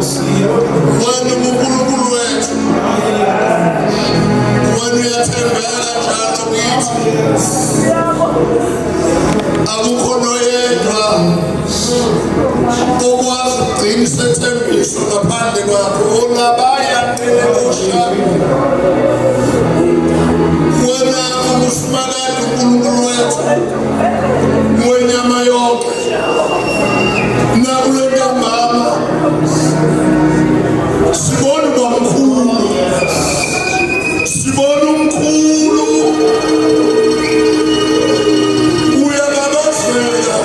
wena uNkulunkulu wethu, wena uyathembeka njalo kithi, akukho noyedwa okwazi ukugcina ithembiso ngaphandle kwakho. Olabaya ntelebosha, wena uSimakade uNkulunkulu wethu wenyama yonke, nakule ntambama sibona ubamkhulu, sibona umkhulu uyababazela.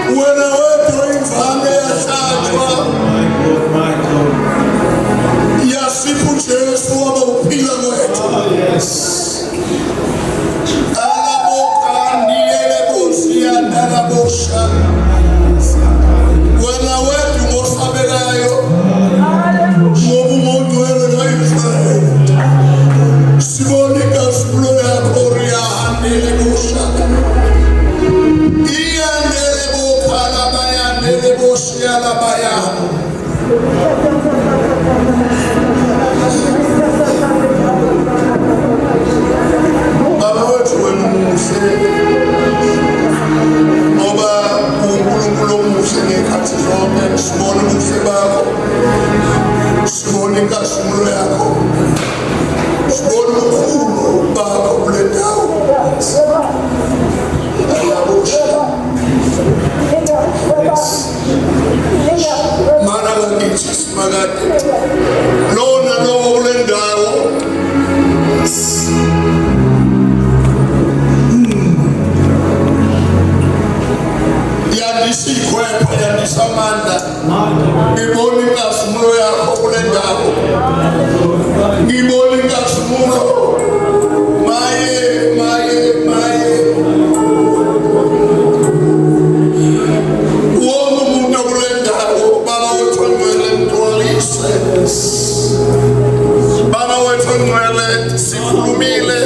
Wena wedwa imvane yahlatshwa, yasipha uJesu waba uphila kwethu. Wena wethu ngosabekayo, ngoba umuntu wena kaIsrayeli, sibona inkazimulo yakho riyahandele bushaka, iyandele bokhala bayandele boshiyala bayana. Baba wethu wena umuhle, ngoba uNkulunkulu omuhle ngekhathi zonke. Sibona ubuhle bakho, sibona inkazimulo yakho, sibona ubukhulu bakho kule ndawo. Mana bakithi Simakade, lona lowo kule ndawo yandisikhwepha, yandisamandla. Ngibona inkazimulo yakho kule ndawo, ngibona inkazimulo. Maye, maye, maye, wonke umuntu kule ndawo. Baba wethu ongcwele, mgcwalise. Baba wethu ongcwele, sikhulumile